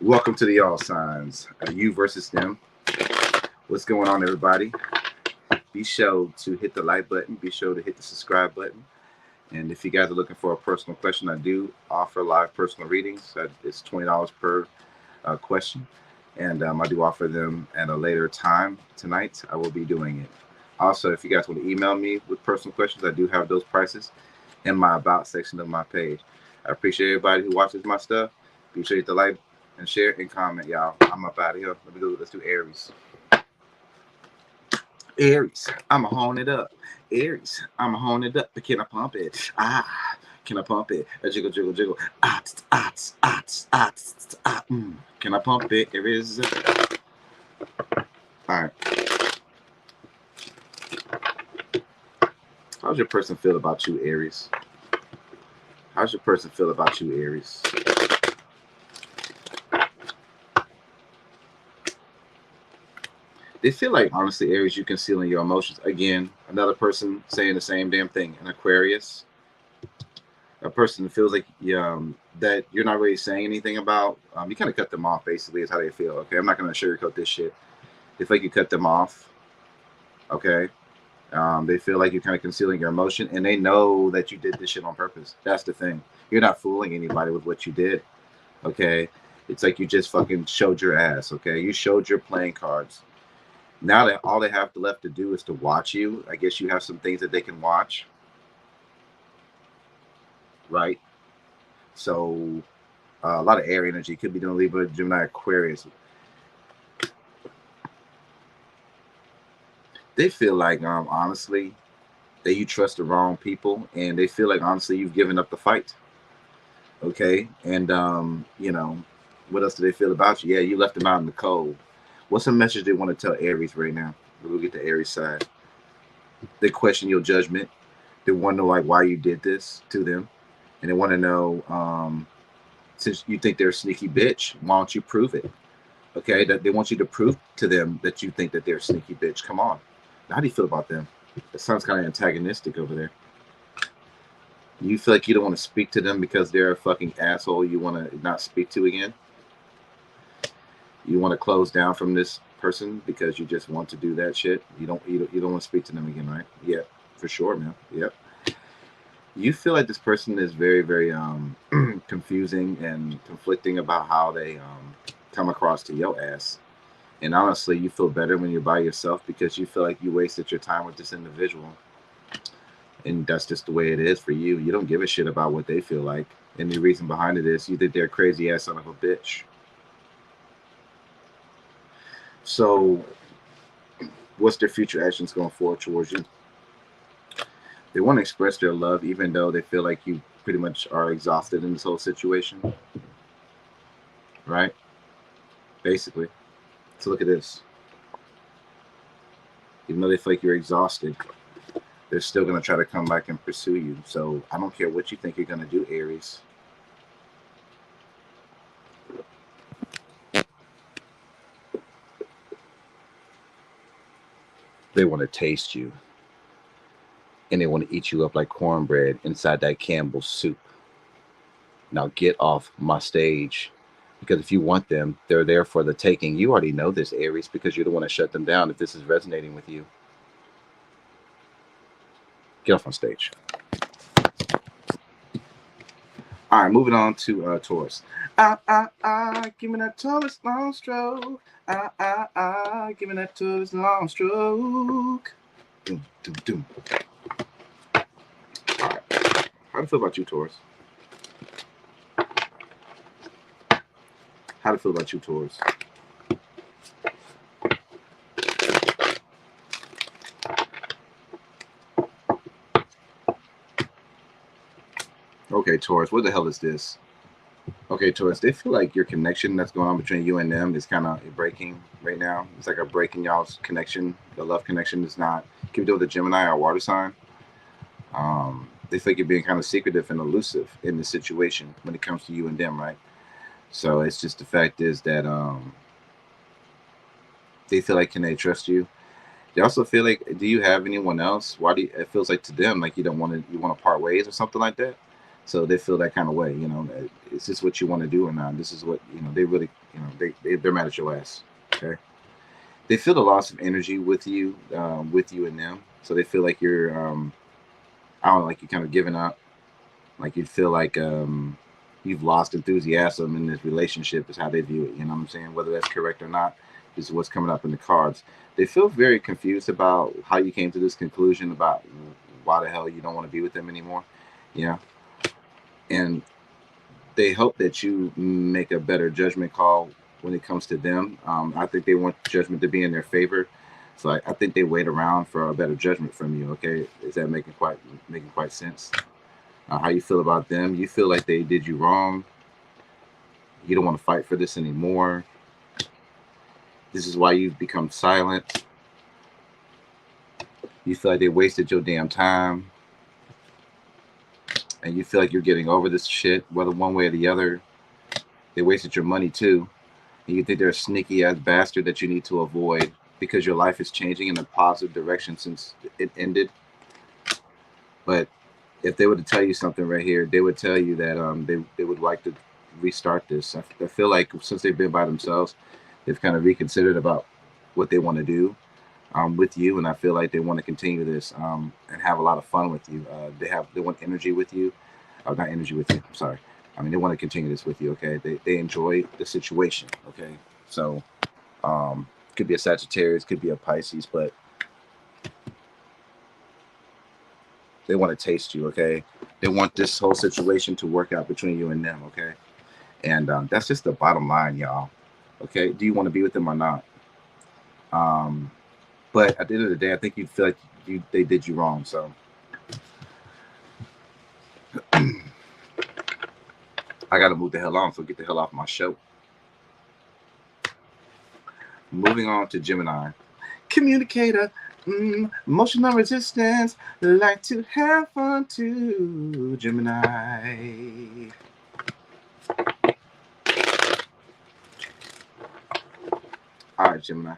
Welcome to the All Signs, you versus them. What's going on, everybody? Be sure to hit the like button. Be sure to hit the subscribe button. And if you guys are looking for a personal question, I do offer live personal readings. It's $20 per question. And I do offer them at a later time tonight. I will be doing it. Also, if you guys want to email me with personal questions, I do have those prices in my About section of my page. I appreciate everybody who watches my stuff. Be sure to hit the like and share and comment, y'all. I'm up out of here. Let me go. Let's do Aries. Aries, I'ma hone it up. Aries, I'ma hone it up. But can I pump it? Can I pump it? A jiggle, jiggle, jiggle. Can I pump it? Aries. All right. How's your person feel about you, Aries? How's your person feel about you, Aries? They feel like, honestly, Aries, you're concealing your emotions. Again, another person saying the same damn thing. An Aquarius, a person that feels like that you're not really saying anything about. You kind of cut them off, basically, is how they feel. Okay, I'm not going to sugarcoat this shit. They feel like you cut them off. Okay, they feel like you're kind of concealing your emotion, and they know that you did this shit on purpose. That's the thing. You're not fooling anybody with what you did. Okay, it's like you just fucking showed your ass. Okay, you showed your playing cards. Now that all they have left to do is to watch you, I guess you have some things that they can watch, right? So a lot of air energy could be doing Libra, Gemini, Aquarius. They feel like, honestly, that you trust the wrong people, and they feel like, honestly, you've given up the fight. Okay, and what else do they feel about you? Yeah, you left them out in the cold. What's a message they want to tell Aries right now? We'll get to Aries side. They question your judgment. They wonder like why you did this to them, and they want to know since you think they're a sneaky bitch, why don't you prove it? Okay, that they want you to prove to them that you think that they're a sneaky bitch. Come on, how do you feel about them? It sounds kind of antagonistic over there. You feel like you don't want to speak to them because they're a fucking asshole you want to not speak to again? You want to close down from this person because you just want to do that shit? You don't want to speak to them again, right? Yeah, for sure, man. Yep. You feel like this person is very, very confusing and conflicting about how they come across to your ass. And honestly, you feel better when you're by yourself because you feel like you wasted your time with this individual. And that's just the way it is for you. You don't give a shit about what they feel like. And the reason behind it is you think they're a crazy ass son of a bitch. So what's their future actions going forward towards you? They want to express their love even though they feel like you pretty much are exhausted in this whole situation. Right? Basically. So look at this. Even though they feel like you're exhausted, they're still going to try to come back and pursue you. So I don't care what you think you're going to do, Aries. They want to taste you. And they want to eat you up like cornbread inside that Campbell's soup. Now get off my stage. Because if you want them, they're there for the taking. You already know this, Aries, because you're the one to shut them down if this is resonating with you. Get off on stage. All right, moving on to Taurus. Give me that Taurus long stroke. Give me that Taurus long stroke. Doom, doom, doom. All right. How do you feel about you, Taurus? How do you feel about you, Taurus? Okay, Taurus, what the hell is this? Okay, Taurus, they feel like your connection that's going on between you and them is kind of breaking right now. It's like a breaking y'all's connection. The love connection is not. Can we do with a Gemini or water sign? They feel like you're being kind of secretive and elusive in the situation when it comes to you and them, right? So it's just the fact is that they feel like, can they trust you? They also feel like, do you have anyone else? Why do you, it feels like to them like you want to part ways or something like that. So they feel that kind of way, is this what you want to do or not? This is what, you know, they really, you know, they're mad at your ass. Okay. They feel the loss of energy with you and them. So they feel like you're, I don't know, like you're kind of giving up. Like you feel like you've lost enthusiasm in this relationship is how they view it. You know what I'm saying? Whether that's correct or not is what's coming up in the cards. They feel very confused about how you came to this conclusion about why the hell you don't want to be with them anymore. Yeah. And they hope that you make a better judgment call when it comes to them. I think they want judgment to be in their favor. So I think they wait around for a better judgment from you. Okay. Is that making quite sense? How you feel about them? You feel like they did you wrong. You don't want to fight for this anymore. This is why you've become silent. You feel like they wasted your damn time. And you feel like you're getting over this shit, whether one way or the other. They wasted your money too. And you think they're a sneaky ass bastard that you need to avoid because your life is changing in a positive direction since it ended. But if they were to tell you something right here, they would tell you that they would like to restart this. I feel like since they've been by themselves, they've kind of reconsidered about what they want to do with you, and I feel like they want to continue this and have a lot of fun with you. They want energy with you, not energy with you. I'm sorry. I mean, they want to continue this with you. Okay, they enjoy the situation. Okay, so could be a Sagittarius, could be a Pisces, but they want to taste you. Okay, they want this whole situation to work out between you and them. Okay, and that's just the bottom line, y'all. Okay, do you want to be with them or not? But at the end of the day, I think you feel like they did you wrong. So I got to move the hell on. So get the hell off my show. Moving on to Gemini. Communicator. Emotional resistance. Like to have fun too. Gemini. All right, Gemini.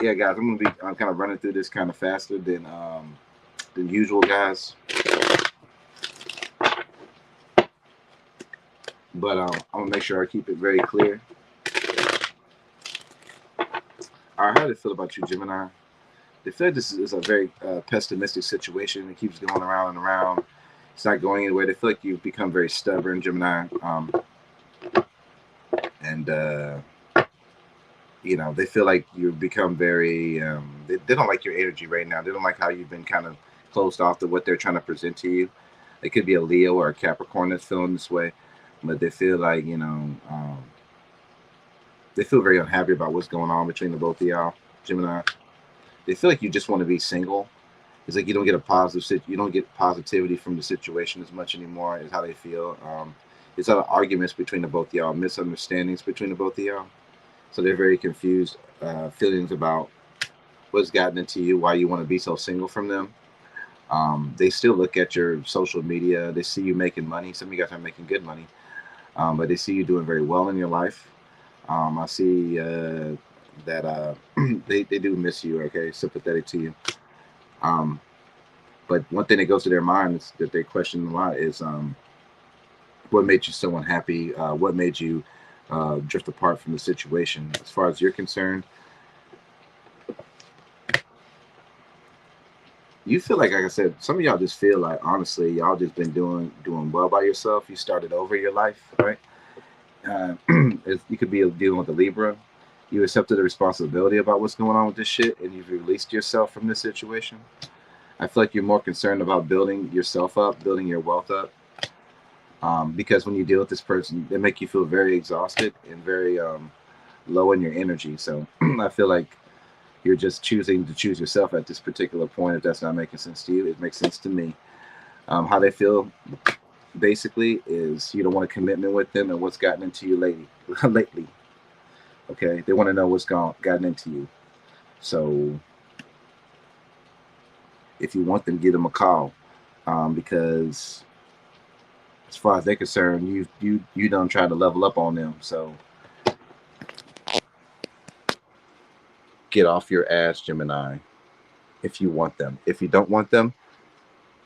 Yeah, guys, I'm gonna be kind of running through this kind of faster than usual, guys. But I'm gonna make sure I keep it very clear. All right, how do they feel about you, Gemini? They feel like this is a very pessimistic situation. It keeps going around and around. It's not going anywhere. They feel like you've become very stubborn, Gemini. You know, they feel like you've become very, they don't like your energy right now. They don't like how you've been kind of closed off to what they're trying to present to you. It could be a Leo or a Capricorn that's feeling this way, but they feel like, you know, they feel very unhappy about what's going on between the both of y'all, Gemini. They feel like you just want to be single. It's like you don't get positivity from the situation as much anymore, is how they feel. It's a lot of arguments between the both of y'all, misunderstandings between the both of y'all. So they're very confused, feelings about what's gotten into you, why you want to be so single from them. They still look at your social media. They see you making money. Some of you guys are making good money, but they see you doing very well in your life. I see that they do miss you, okay, sympathetic to you. But one thing that goes to their mind is that they question a lot is what made you so unhappy? What made you drift apart from the situation? As far as you're concerned, you feel like I said, some of y'all just feel like, honestly, y'all just been doing well by yourself. You started over your life, right? You could be dealing with a Libra. You accepted the responsibility about what's going on with this shit, and you've released yourself from this situation. I feel like you're more concerned about building yourself up, building your wealth up, because when you deal with this person, they make you feel very exhausted and very low in your energy. So I feel like you're just choosing to choose yourself at this particular point. If that's not making sense to you, it makes sense to me. How they feel basically is you don't want a commitment with them and what's gotten into you lately. Okay, they want to know what's gotten into you. So if you want them, give them a call, because as far as they're concerned, you don't try to level up on them. So get off your ass, Gemini, if you want them. If you don't want them,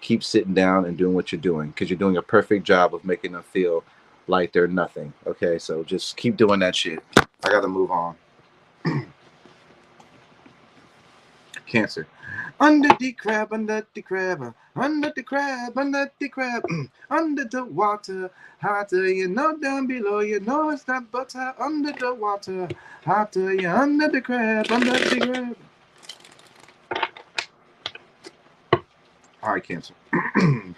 keep sitting down and doing what you're doing, because you're doing a perfect job of making them feel like they're nothing. Okay, so just keep doing that shit. I gotta move on. Cancer. Under the crab, under the crab, under the crab, under the crab, under the water, hotter, you know, down below, you know it's not butter, under the water, hotter, you under the crab, under the crab. All right, Cancer.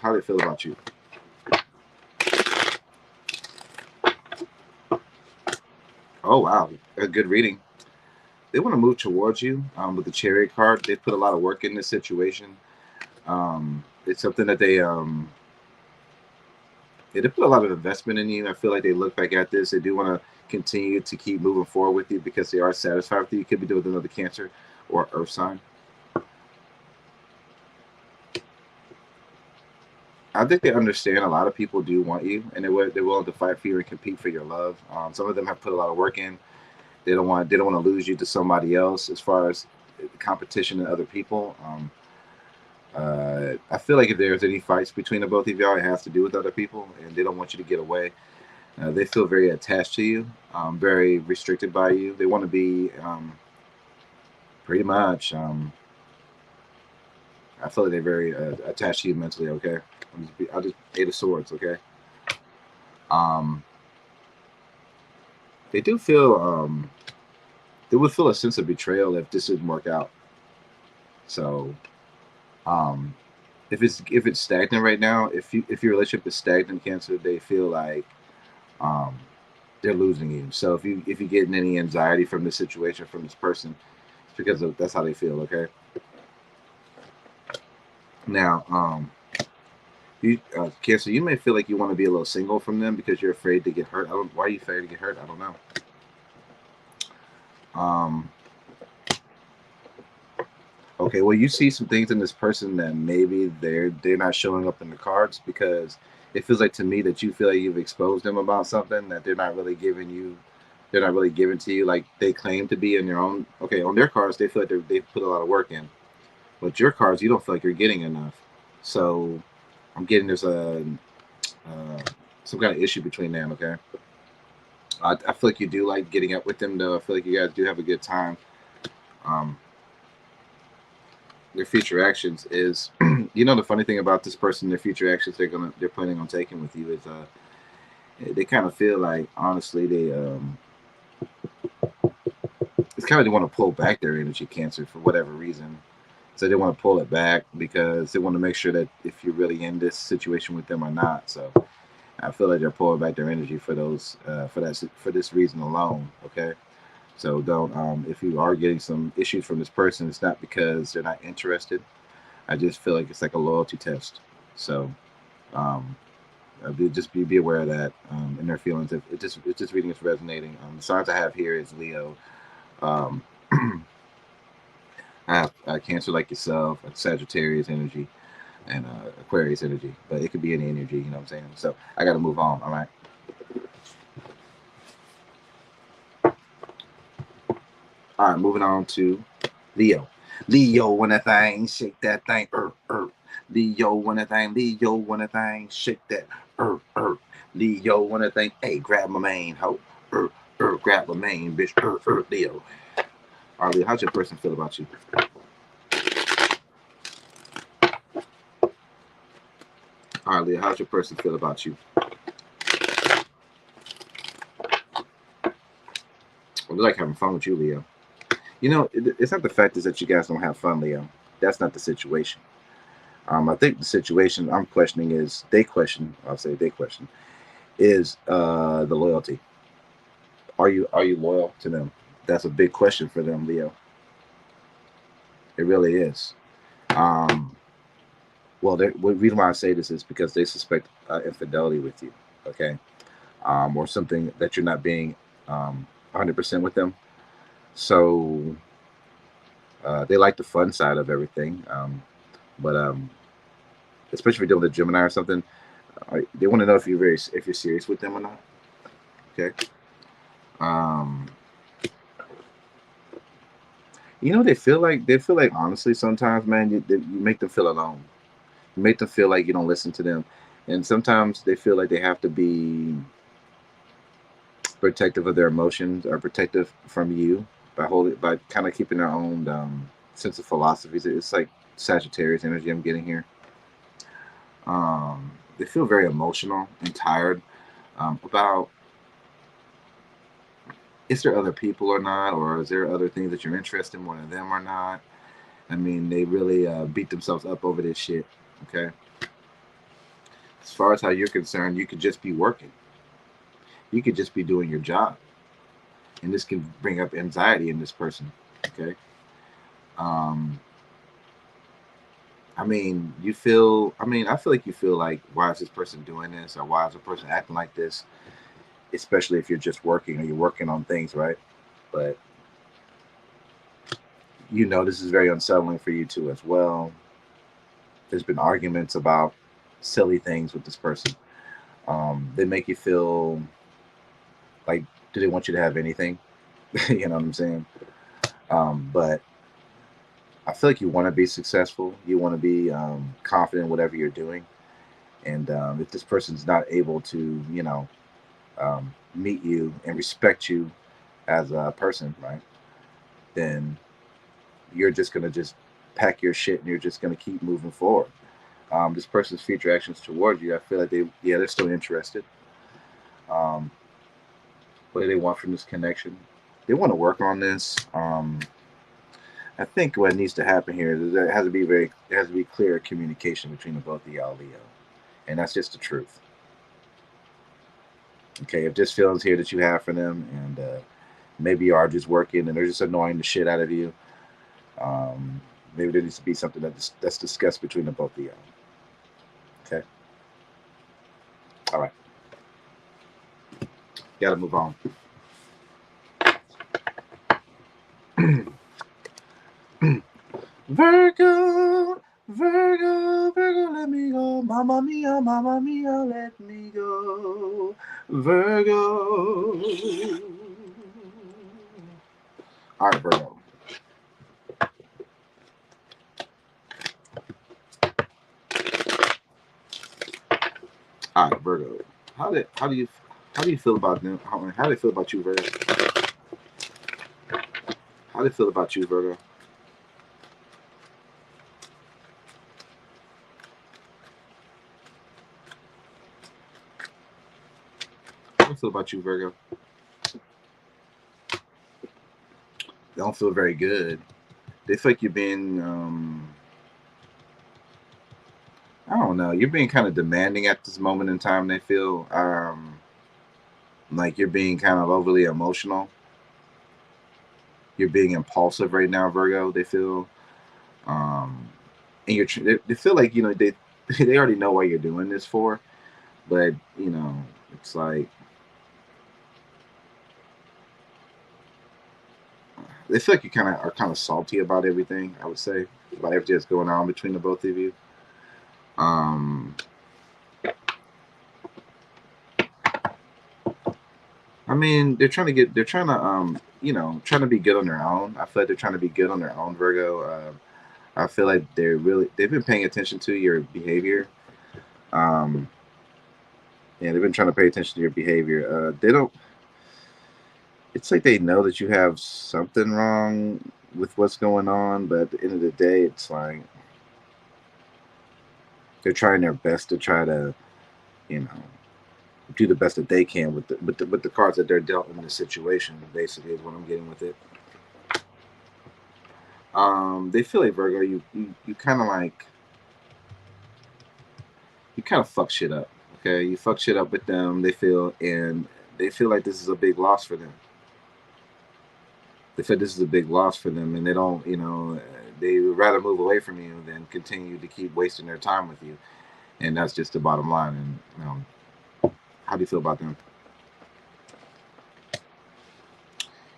How do they feel about you? Oh, wow. A good reading. They want to move towards you with the Chariot card. They put a lot of work in this situation. It's something that they put a lot of investment in you. I feel like they look back at this. They do want to continue to keep moving forward with you because they are satisfied with you. You could be doing another Cancer or Earth sign. I think they understand a lot of people do want you, and they're willing to fight for you and compete for your love. Some of them have put a lot of work in. They don't want to lose you to somebody else as far as competition and other people. I feel like if there's any fights between the both of y'all, it has to do with other people, and they don't want you to get away. They feel very attached to you, very restricted by you. They want to be pretty much. I feel like they're very attached to you mentally. Okay, I'll just Eight of Swords. Okay. They do feel they would feel a sense of betrayal if this didn't work out. So, if it's stagnant right now, if your relationship is stagnant, Cancer, they feel like they're losing you. So if you're getting any anxiety from this situation, from this person, it's because that's how they feel. Okay. Now, Cancer, you may feel like you want to be a little single from them because you're afraid to get hurt. Why are you afraid to get hurt? I don't know. Okay, well, you see some things in this person that maybe they're not showing up in the cards, because it feels like to me that you feel like you've exposed them about something that they're not really giving to you like they claim to be in their own. Okay, on their cards, they feel like they put a lot of work in, but your cards, you don't feel like you're getting enough. So I'm getting there's some kind of issue between them. Okay, I feel like you do like getting up with them, though. I feel like you guys do have a good time. Their future actions is, the funny thing about this person, their future actions they're planning on taking with you is they kind of feel like, honestly, it's kind of they want to pull back their energy, Cancer, for whatever reason. So they want to pull it back because they want to make sure that if you're really in this situation with them or not. So I feel like they're pulling back their energy for this reason alone. Okay. So don't, if you are getting some issues from this person, it's not because they're not interested. I just feel like it's like a loyalty test. So be aware of that and their feelings. If it's just reading is resonating. The signs I have here is Leo. I have Cancer like yourself, Sagittarius energy, and Aquarius energy. But it could be any energy, you know what I'm saying? So I got to move on, all right? All right, moving on to Leo. Leo, when that thing, shake that thing, Leo, when that thing, Leo, when that thing, shake that, Leo, when that thing, hey, grab my mane, ho, grab my mane, bitch, Leo. All right, Leo, how's your person feel about you? All right, Leo, how's your person feel about you? Well, they like having fun with you, Leo. It's not the fact is that you guys don't have fun, Leo. That's not the situation. I think the situation I'm questioning is they question is the loyalty. Are you loyal to them? That's a big question for them, Leo. It really is. Well, the reason why I say this is because they suspect infidelity with you, okay, or something that you're not being 100% with them. So they like the fun side of everything, but especially if you're dealing with a Gemini or something, they want to know if you're serious with them or not. Okay. They feel like honestly sometimes, man, you make them feel alone. make them feel like you don't listen to them, and sometimes they feel like they have to be protective of their emotions or protective from you by kind of keeping their own sense of philosophies. It's like Sagittarius energy I'm getting here. They feel very emotional and tired about, is there other people or not, or is there other things that you're interested in more than them or not? I mean, they really beat themselves up over this shit. Okay. As far as how you're concerned, you could just be working. You could just be doing your job, and this can bring up anxiety in this person. Okay. Um, I mean, you feel. I mean, I feel like you feel like, why is this person doing this, or why is a person acting like this? Especially if you're just working or you're working on things, right? But you know, this is very unsettling for you too, as well. There's been arguments about silly things with this person. They make you feel like, do they want you to have anything? You know what I'm saying? But I feel like you want to be successful. You want to be confident in whatever you're doing. And if this person's not able to, meet you and respect you as a person, right, then you're just going to just pack your shit and you're just going to keep moving forward. This person's future actions towards you, I feel like they're still interested. What do they want from this connection? They want to work on this. I think what needs to happen here is there has to be clear communication between the both of y'all, Leo, and that's just the truth. Okay, if there's feelings here that you have for them, and maybe you are just working and they're just annoying the shit out of you, maybe there needs to be something that's discussed between the both of y'all. Okay. All right. Got to move on. Virgo, Virgo, Virgo, let me go. Mamma mia, let me go. Virgo. All right, Virgo. All right, Virgo. How do you feel about them? How do they feel about you, Virgo? How do they feel about you, Virgo? How do they feel about you, Virgo? They don't feel very good. They feel like you're being, I don't know, you're being kind of demanding at this moment in time. They feel like you're being kind of overly emotional. You're being impulsive right now, Virgo. They feel, and they feel like, they they already know what you're doing this for, but it's like they feel like you are kind of salty about everything. I would say about everything that's going on between the both of you. I mean, they're trying to trying to be good on their own. I feel like they're trying to be good on their own, Virgo. I feel like they've been paying attention to your behavior. Yeah, they've been trying to pay attention to your behavior. They don't. It's like they know that you have something wrong with what's going on, but at the end of the day, it's like they're trying their best to try to, you know, do the best that they can with the cards that they're dealt in the situation. Basically, is what I'm getting with it. They feel like, Virgo, you kind of like you kind of fuck shit up. Okay, you fuck shit up with them. They feel like this is a big loss for them. They feel this is a big loss for them, and they don't, they would rather move away from you than continue to keep wasting their time with you. And that's just the bottom line. And how do you feel about them?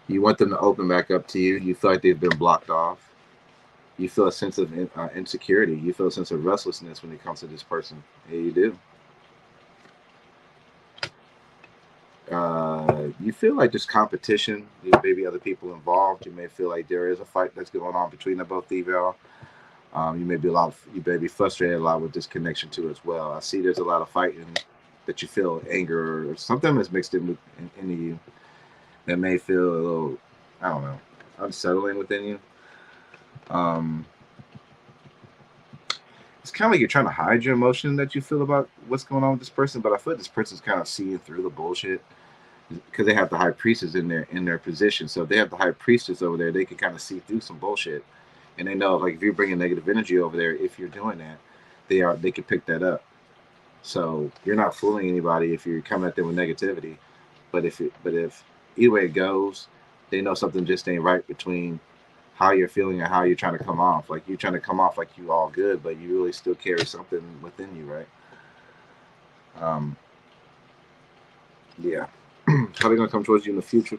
You want them to open back up to you. You feel like they've been blocked off. You feel a sense of insecurity. You feel a sense of restlessness when it comes to this person. Yeah, you do. You feel like there's competition. There may be other people involved. You may feel like there is a fight that's going on between the both of y'all. You may be frustrated a lot with this connection too as well. I see there's a lot of fighting that you feel, anger or something that's mixed into you that may feel a little, I don't know, unsettling within you. It's kind of like you're trying to hide your emotion that you feel about what's going on with this person, but I feel like this person's kind of seeing through the bullshit because they have the high priestess in their position. So if they have the high priestess over there, they can kind of see through some bullshit, and they know, like, if you're bringing negative energy over there, if you're doing that, they can pick that up. So you're not fooling anybody if you're coming at them with negativity. But if either way it goes, they know something just ain't right between how you're feeling and how you're trying to come off. Like, you're trying to come off like you all good, but you really still carry something within you, right? Yeah. How they gonna come towards you in the future?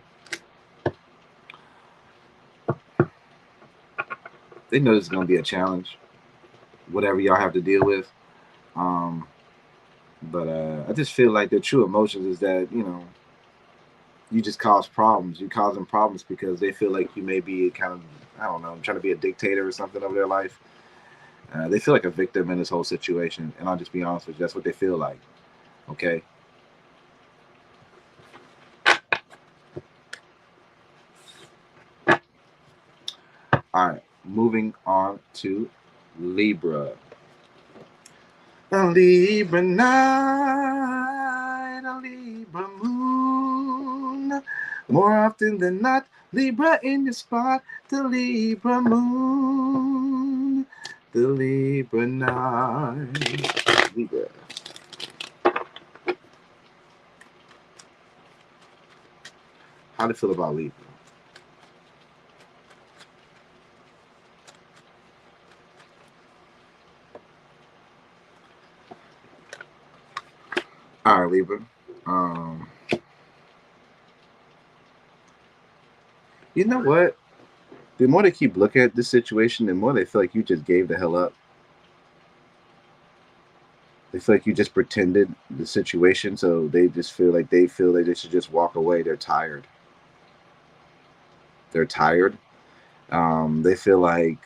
They know this is gonna be a challenge, whatever y'all have to deal with. But I just feel like their true emotions is that, you just cause problems. You cause them problems because they feel like you may be kind of, I don't know, trying to be a dictator or something over their life. They feel like a victim in this whole situation, and I'll just be honest with you, that's what they feel like. Okay. All right, moving on to Libra. A Libra night, a Libra moon. More often than not, Libra in your spot, the Libra moon, the Libra night. Libra. How do you feel about Libra? All right, Libra. You know what? The more they keep looking at this situation, the more they feel like you just gave the hell up. They feel like you just pretended the situation, so they just feel like they should just walk away. They're tired. They're tired. They feel like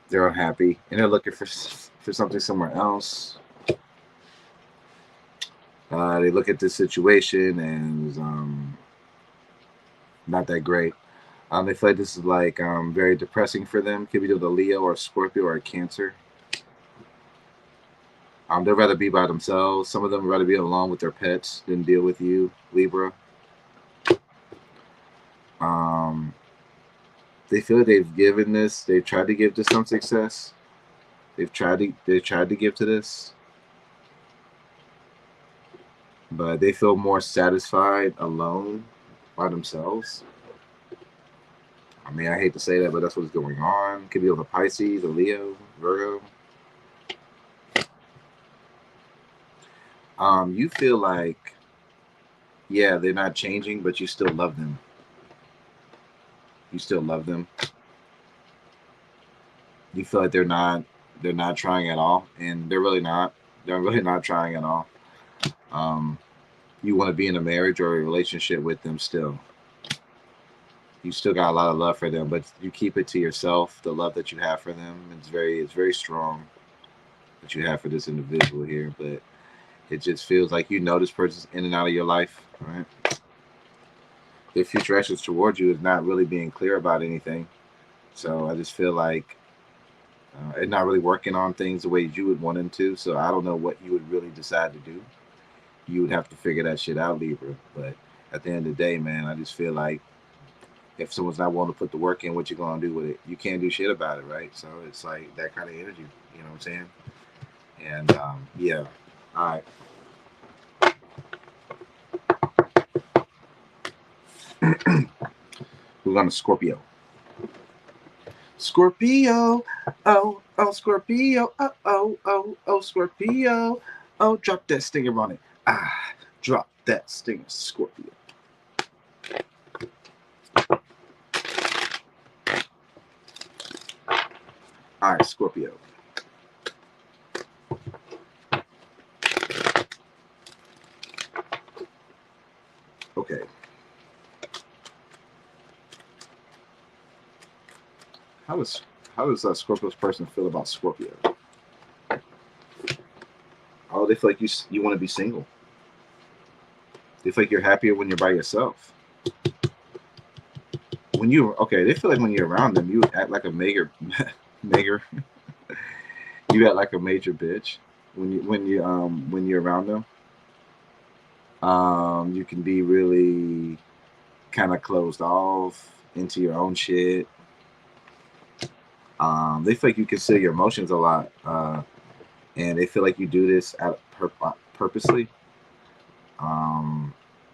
they're unhappy and they're looking for something somewhere else. They look at this situation and not that great. They feel like this is like very depressing for them. Could be with a Leo or a Scorpio or a Cancer. They'd rather be by themselves. Some of them would rather be alone with their pets than deal with you, Libra. They feel they've given this. They've tried to give this some success. They've tried to give to this, but they feel more satisfied alone by themselves. I mean, I hate to say that, but that's what's going on. Could be with a Pisces, a Leo, Virgo. You feel like, yeah, they're not changing, but you still love them. You still love them. You feel like they're not trying at all, and they're really not. They're really not trying at all. You want to be in a marriage or a relationship with them still. You still got a lot of love for them, but you keep it to yourself. The love that you have for them, it's very strong that you have for this individual here, but it just feels like this person's in and out of your life, right? Their future actions towards you is not really being clear about anything. So I just feel like it's not really working on things the way you would want them to. So I don't know what you would really decide to do. You would have to figure that shit out, Libra. But at the end of the day, man, I just feel like if someone's not willing to put the work in, what you gonna do with it? You can't do shit about it, right? So it's like that kind of energy. You know what I'm saying? And yeah. All right. We're going to Scorpio. Scorpio, oh, Scorpio, oh, Scorpio, oh, drop that stinger on it. Drop that stinger, Scorpio. All right, Scorpio. Okay. How is How does a Scorpio's person feel about Scorpio? Oh, they feel like you want to be single. They feel like you're happier when you're by yourself. When you they feel like when you're around them, you act like a major, you act like a major bitch when you're around them. You can be really kind of closed off into your own shit. They feel like you consider your emotions a lot, and they feel like you do this purposely.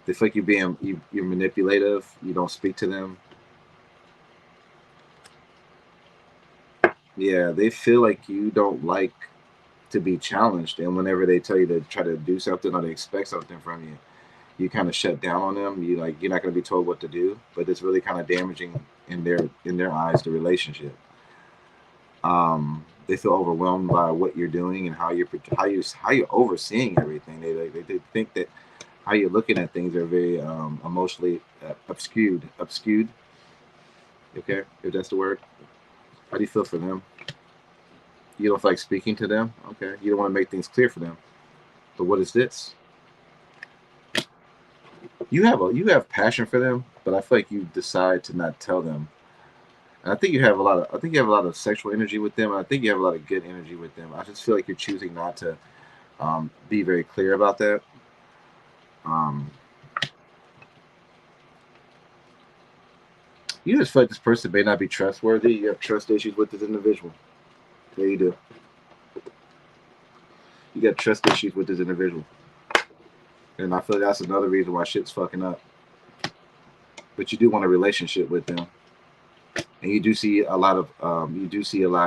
They feel like you're manipulative. You don't speak to them. Yeah, they feel like you don't like to be challenged, and whenever they tell you to try to do something or they expect something from you, you kind of shut down on them. You're not going to be told what to do, but it's really kind of damaging in their eyes, the relationship. They feel overwhelmed by what you're doing and how you're overseeing everything. They think that how you're looking at things are very emotionally obscured. Okay, if that's the word. How do you feel for them? You don't feel like speaking to them. Okay, you don't want to make things clear for them. But what is this? You have passion for them, but I feel like you decide to not tell them. And I think you have a lot of sexual energy with them, and I think you have a lot of good energy with them. I just feel like you're choosing not to be very clear about that. Um, you just feel like this person may not be trustworthy. You have trust issues with this individual. Yeah, you do. You got trust issues with this individual. And I feel like that's another reason why shit's fucking up. But you do want a relationship with them. And you do see a lot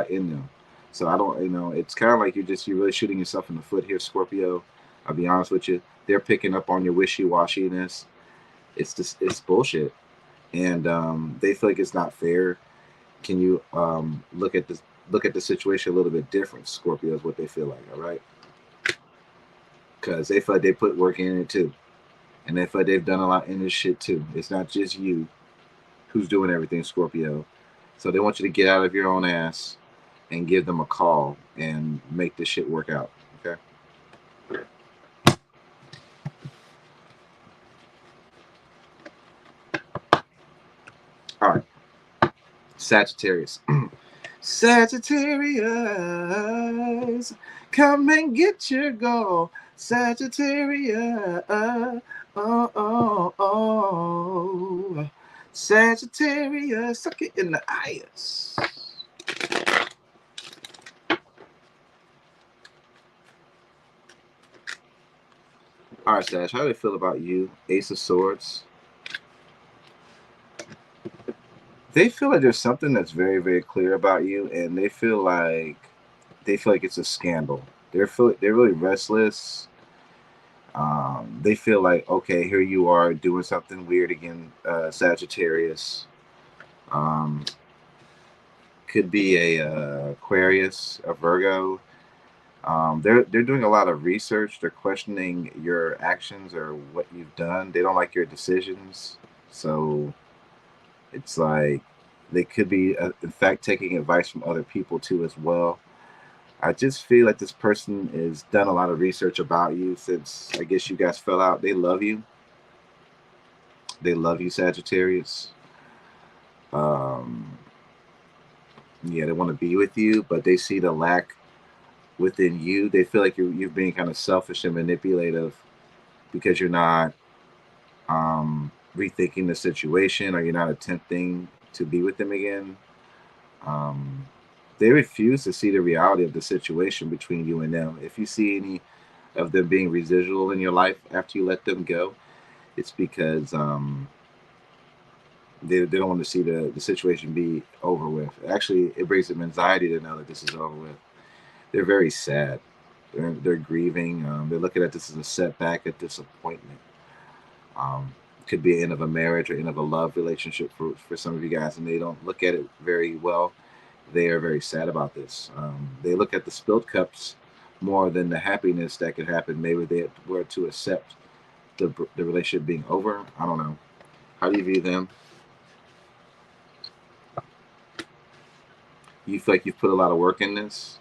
in them. So I don't, it's kind of like you're really shooting yourself in the foot here, Scorpio. I'll be honest with you. They're picking up on your wishy-washiness. It's bullshit. And they feel like it's not fair. Can you look at the situation a little bit different, Scorpio, is what they feel like, all right? Because they feel like they put work in it too. And they feel like they've done a lot in this shit too. It's not just you who's doing everything, Scorpio. So they want you to get out of your own ass and give them a call and make this shit work out. Okay? All right. Sagittarius. Sagittarius, come and get your goal. Sagittarius, oh, oh, oh. Sagittarius, suck it in the eyes. All right, Sag, how do they feel about you? Ace of Swords. They feel like there's something that's very, very clear about you, and they feel like it's a scandal. They're really restless. They feel like, okay, here you are doing something weird again, Sagittarius. Could be a Aquarius, a Virgo. They're doing a lot of research. They're questioning your actions or what you've done. They don't like your decisions. So it's like they could be, in fact, taking advice from other people too as well. I just feel like this person has done a lot of research about you since I guess you guys fell out. They love you. They love you, Sagittarius. Yeah, they want to be with you, but they see the lack within you. They feel like you're being kind of selfish and manipulative because you're not rethinking the situation or you're not attempting to be with them again. They refuse to see the reality of the situation between you and them. If you see any of them being residual in your life after you let them go, it's because they don't want to see the situation be over with. Actually, it brings them anxiety to know that this is over with. They're very sad. They're grieving. They're looking at this as a setback, a disappointment. Could be an end of a marriage or end of a love relationship for some of you guys, and they don't look at it very well. They are very sad about this. They look at the spilled cups more than the happiness that could happen. Maybe they were to accept the relationship being over. I don't know. How do you view them? You feel like you've put a lot of work in this.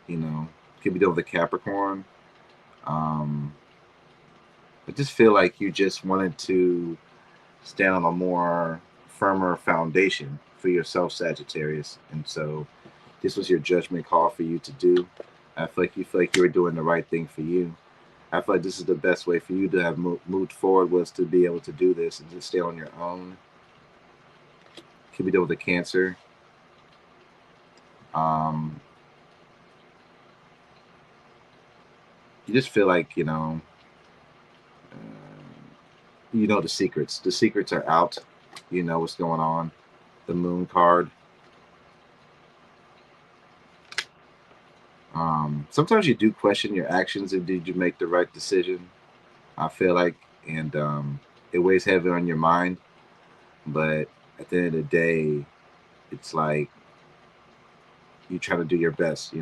You know, could be dealing with a Capricorn. I just feel like you just wanted to stand on a more firmer foundation for yourself, Sagittarius. And so this was your judgment call for you to do. I feel like you were doing the right thing for you. I feel like this is the best way for you to have moved forward, was to be able to do this and just stay on your own. Could be dealing with a Cancer. You just feel like, the secrets. The secrets are out. You know what's going on. The Moon card. Sometimes you do question your actions, and did you make the right decision? I feel like, and it weighs heavy on your mind. But at the end of the day, it's like you try to do your best,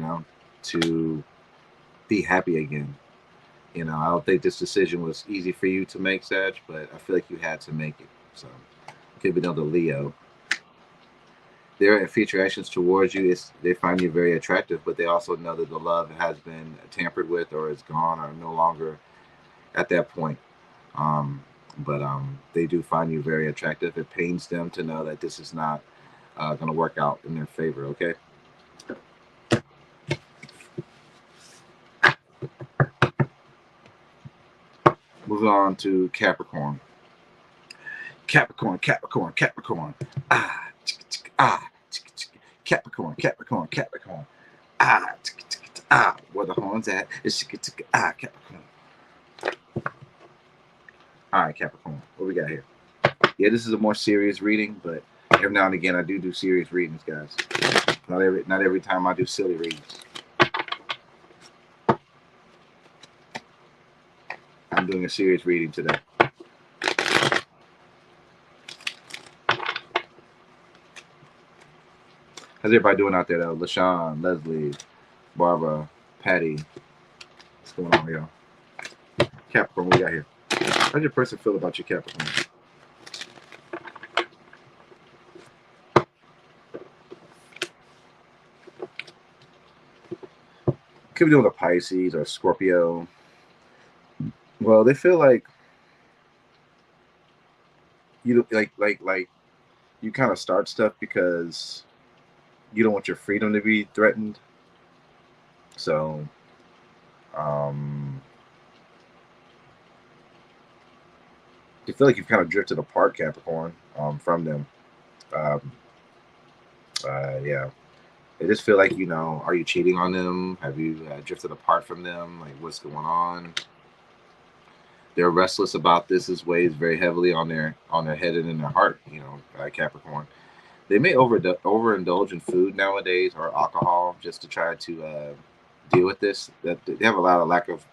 to be happy again. I don't think this decision was easy for you to make, Sag, but I feel like you had to make it. So, could be another Leo. Their future actions towards you, they find you very attractive, but they also know that the love has been tampered with, or is gone, or no longer at that point. But they do find you very attractive. It pains them to know that this is not going to work out in their favor. Okay. Moving on to Capricorn. Capricorn. Capricorn. Where the horns at? Capricorn. All right, Capricorn. What we got here? Yeah, this is a more serious reading, but every now and again I do serious readings, guys. Not every time I do silly readings. I'm doing a serious reading today. How's everybody doing out there, though? LaShawn, Leslie, Barbara, Patty. What's going on, y'all? Capricorn, what we got here? How's your person feel about your Capricorn? Could be doing a Pisces or Scorpio. Well, they feel like you like you kind of start stuff because you don't want your freedom to be threatened. So, you feel like you've kind of drifted apart, Capricorn, from them. Yeah. They just feel like, are you cheating on them? Have you drifted apart from them? Like, what's going on? They're restless about this. This weighs very heavily on their head and in their heart, Capricorn. They may overindulge in food nowadays, or alcohol, just to try to deal with this. That they have a lot of lack of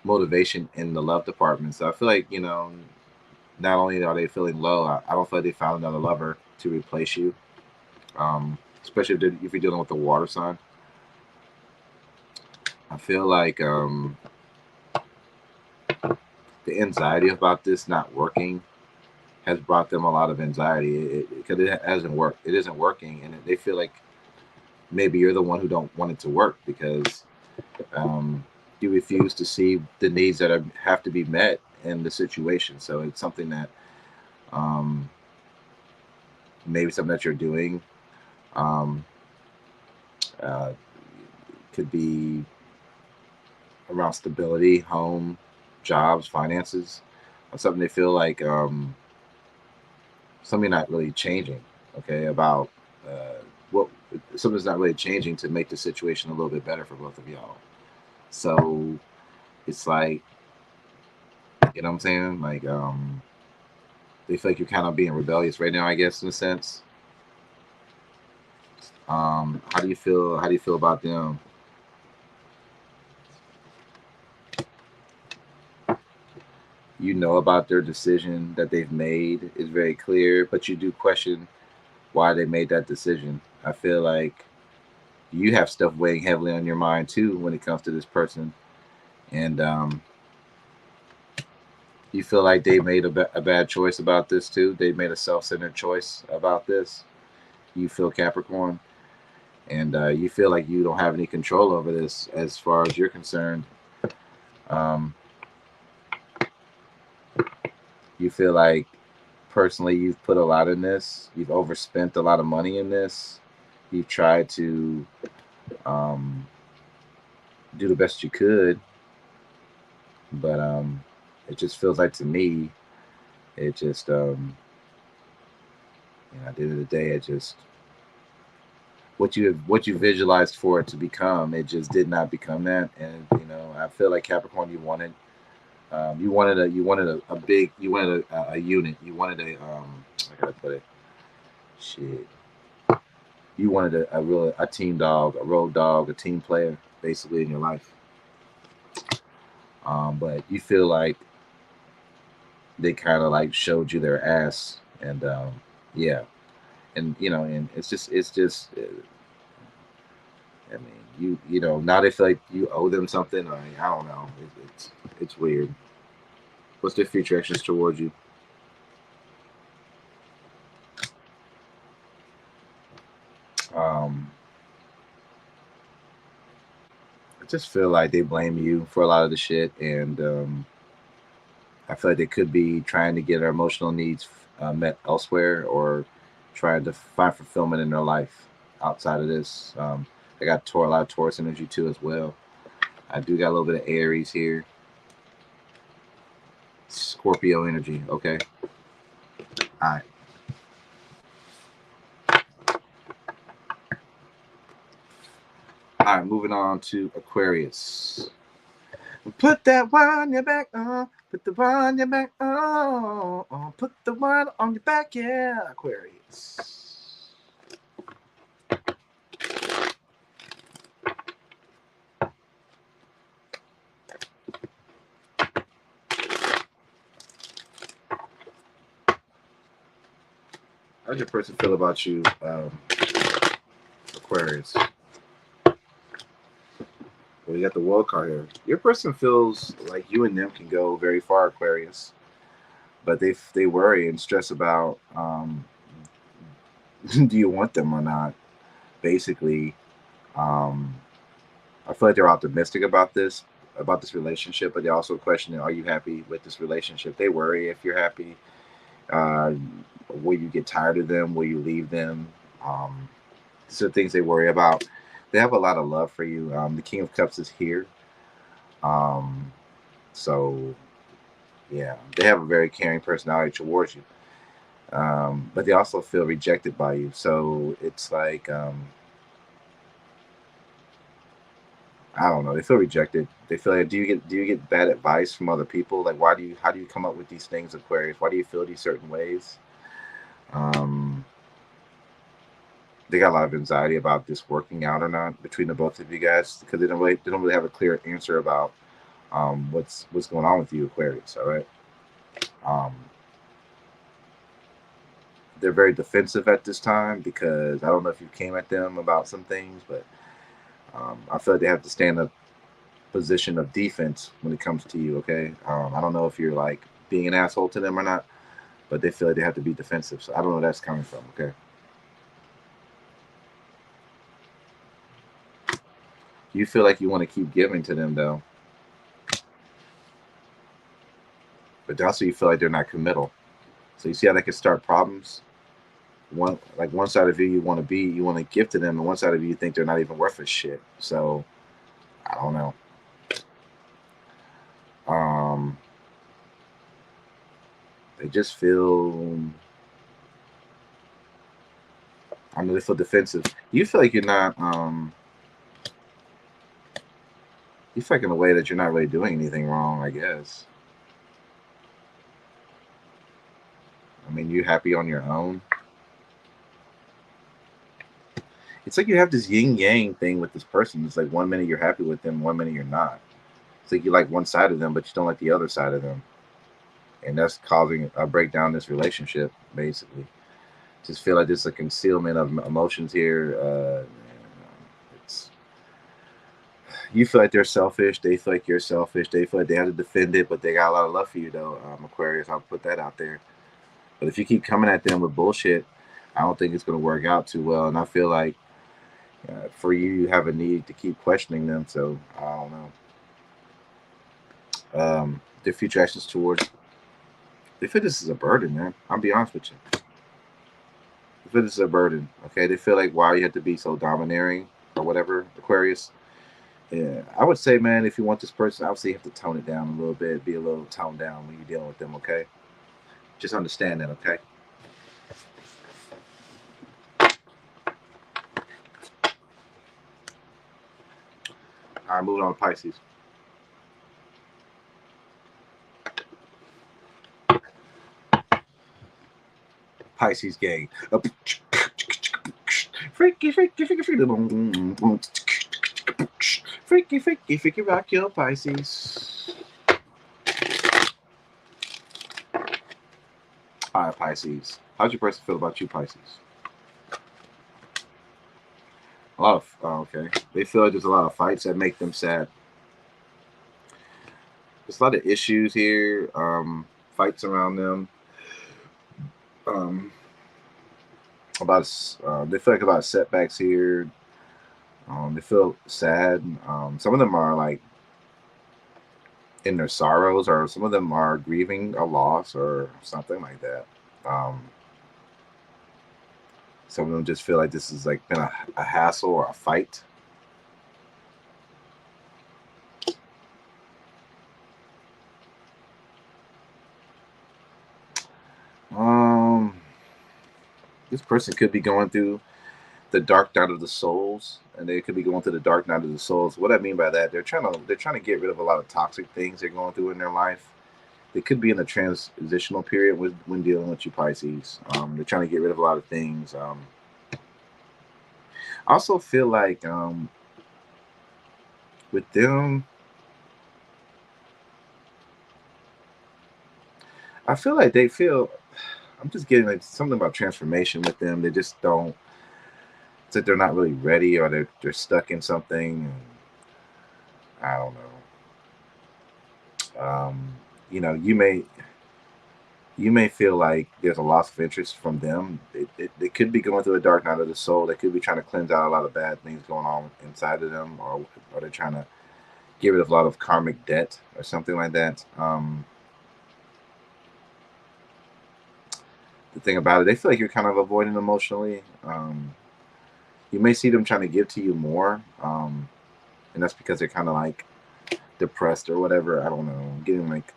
motivation in the love department. So I feel like, not only are they feeling low, I don't feel like they found another lover to replace you. Especially if you're dealing with the water sign. I feel like the anxiety about this not working has brought them a lot of anxiety, because it hasn't worked. It isn't working, and they feel like maybe you're the one who don't want it to work, because you refuse to see the needs that have to be met in the situation. So it's something that maybe something that you're doing. Could be around stability, home, jobs, finances, or something they feel like something not really changing. Okay, about something's not really changing to make the situation a little bit better for both of y'all. So it's like, you know what I'm saying? Like they feel like you're kind of being rebellious right now, I guess, in a sense. How do you feel? How do you feel about them? You know about their decision that they've made is very clear, but you do question why they made that decision. I feel like you have stuff weighing heavily on your mind too when it comes to this person, and you feel like they made a bad choice about this too. They made a self-centered choice about this, you feel, Capricorn, and you feel like you don't have any control over this as far as you're concerned. You feel like personally you've put a lot in this. You've overspent a lot of money in this. You've tried to do the best you could, but it just feels like, to me, it just at the end of the day, it just, what you visualized for it to become, it just did not become that. And I feel like, Capricorn, you wanted a big, you wanted a unit. You wanted a I gotta put it, shit. You wanted a team dog, a road dog, a team player, basically, in your life. But you feel like they kind of like showed you their ass, and yeah, and and it's just I mean, now they feel like you owe them something. Or, I don't know. It's weird. What's their future actions towards you? I just feel like they blame you for a lot of the shit, and I feel like they could be trying to get their emotional needs met elsewhere, or trying to find fulfillment in their life outside of this. I got a lot of Taurus energy too as well. I do got a little bit of Aries here. Scorpio energy. Okay. All right. All right, moving on to Aquarius. Put that one on your back, put the one on your back, put the one on your back, yeah, Aquarius. How does your person feel about you, Aquarius? Well, you got the World card here. Your person feels like you and them can go very far, Aquarius, but they worry and stress about do you want them or not? Basically, I feel like they're optimistic about this relationship, but they also question, are you happy with this relationship? They worry if you're happy. Will you get tired of them? Will you leave them? These are things they worry about. They have a lot of love for you. The King of Cups is here. So, yeah, they have a very caring personality towards you. But they also feel rejected by you. So it's like, I don't know. They feel rejected. They feel like, do you get bad advice from other people? Like, how do you come up with these things, Aquarius? Why do you feel these certain ways? They got a lot of anxiety about this working out or not between the both of you guys, because they don't really have a clear answer about what's going on with you, Aquarius. All right. They're very defensive at this time, because I don't know if you came at them about some things, but I feel like they have to stand a position of defense when it comes to you. Okay. I don't know if you're like being an asshole to them or not, but they feel like they have to be defensive. So I don't know where that's coming from. Okay. You feel like you want to keep giving to them, though, but also you feel like they're not committal. So you see how that could start problems. One side of you want to give to them, and one side of you think they're not even worth a shit. So I don't know. They just feel, I mean, they feel defensive. You feel like you're not you feel like in a way that you're not really doing anything wrong, I guess. I mean, you happy on your own. It's like you have this yin yang thing with this person. It's like one minute you're happy with them, one minute you're not. It's like you like one side of them, but you don't like the other side of them, and that's causing a breakdown in this relationship. Basically, just feel like there's a concealment of emotions here. You feel like they're selfish. They feel like you're selfish. They feel like they have to defend it, but they got a lot of love for you, though, Aquarius. I'll put that out there. But if you keep coming at them with bullshit, I don't think it's going to work out too well. And I feel like for you, you have a need to keep questioning them. So I don't know. Their future actions towards, they feel this is a burden, man. I'll be honest with you. They feel this is a burden. Okay, they feel like why you have to be so domineering or whatever, Aquarius. Yeah, I would say, man, if you want this person, obviously you have to tone it down a little bit, be a little toned down when you're dealing with them. Okay, just understand that. Okay. All right, moving on to Pisces. Pisces gang. Freaky, freaky, freaky, freaky. Freaky, freaky, freaky, rock your Pisces. All right, Pisces. How's your person feel about you, Pisces? A lot of, okay. They feel like there's a lot of fights that make them sad. There's a lot of issues here, fights around them. They feel like a lot of setbacks here. They feel sad. Some of them are like in their sorrows, or some of them are grieving a loss or something like that. Some of them just feel like this has like been a hassle or a fight. This person could be going through the dark night of the souls, and they could be going through the dark night of the souls. What I mean by that, they're trying to get rid of a lot of toxic things they're going through in their life. They could be in a transitional period when dealing with you, Pisces. They're trying to get rid of a lot of things. I also feel like with them, I feel like they feel. I'm just getting like something about transformation with them. They just don't. It's like they're not really ready, or they're stuck in something. I don't know. You know, you may feel like there's a loss of interest from them. They could be going through a dark night of the soul. They could be trying to cleanse out a lot of bad things going on inside of them, or they're trying to get rid of a lot of karmic debt or something like that. The thing about it, they feel like you're kind of avoiding emotionally. You may see them trying to give to you more, and that's because they're kind of like depressed or whatever. I don't know, getting like.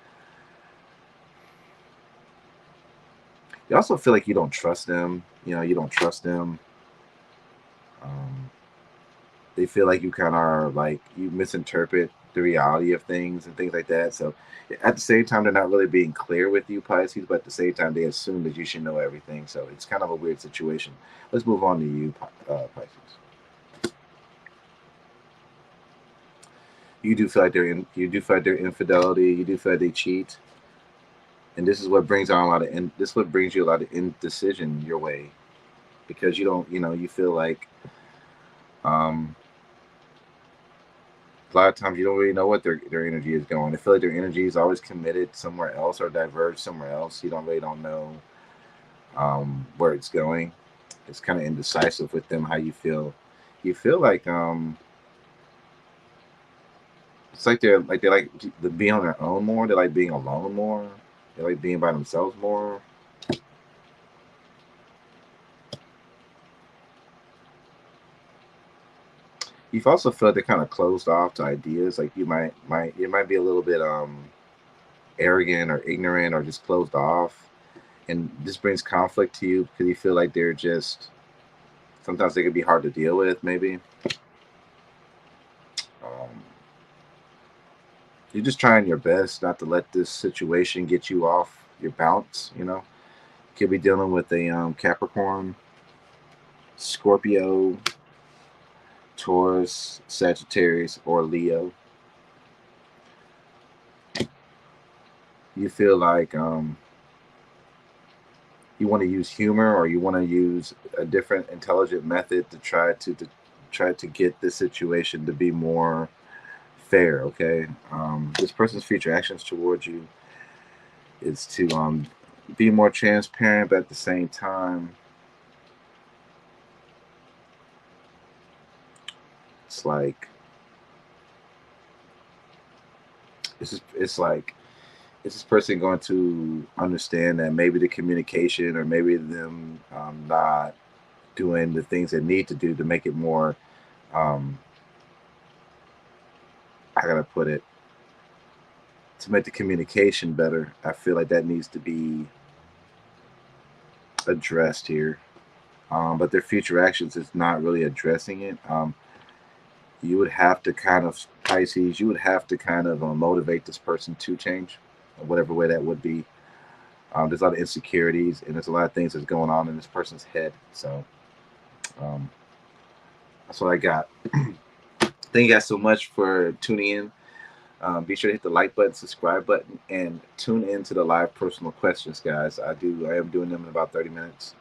You also feel like you don't trust them. You know, you don't trust them. They feel like you kind of are like you misinterpret the reality of things and things like that. So at the same time, they're not really being clear with you, Pisces, but at the same time, they assume that you should know everything. So it's kind of a weird situation. Let's move on to you, Pisces. You do feel like you do feel like they're infidelity. You do feel like they cheat, and this is what brings on a lot of this is what brings you a lot of indecision your way, because you don't, you know, you feel like a lot of times you don't really know what their energy is going. They feel like their energy is always committed somewhere else or diverged somewhere else. You don't know where it's going. It's kind of indecisive with them. How you feel? You feel like it's like they like to be on their own more. They like being alone more. They like being by themselves more. You've also felt they're kind of closed off to ideas. Like it might be a little bit arrogant or ignorant or just closed off, and this brings conflict to you because you feel like they're just sometimes they can be hard to deal with. Maybe um, you're just trying your best not to let this situation get you off your balance. You know, you could be dealing with a Capricorn, Scorpio, Taurus, Sagittarius, or Leo. You feel like you want to use humor, or you want to use a different intelligent method to try to get the situation to be more fair. Okay, this person's future actions towards you is to be more transparent, but at the same time it's like it's like, is this person going to understand that maybe the communication, or maybe them not doing the things they need to do to make it more, um, how can I put it, to make the communication better? I feel like that needs to be addressed here. But their future actions is not really addressing it. You would have to kind of, Pisces, you would have to kind of motivate this person to change, whatever way that would be. There's a lot of insecurities, and there's a lot of things that's going on in this person's head. So um, that's what I got. Thank you guys so much for tuning in. Be sure to hit the like button, subscribe button, and tune in to the live personal questions, guys. I am doing them in about 30 minutes.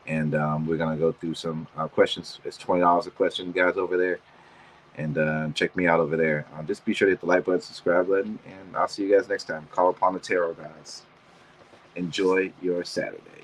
And we're going to go through some questions. It's $20 a question, guys, over there. And check me out over there. Just be sure to hit the like button, subscribe button, and I'll see you guys next time. Call upon the tarot, guys. Enjoy your Saturday.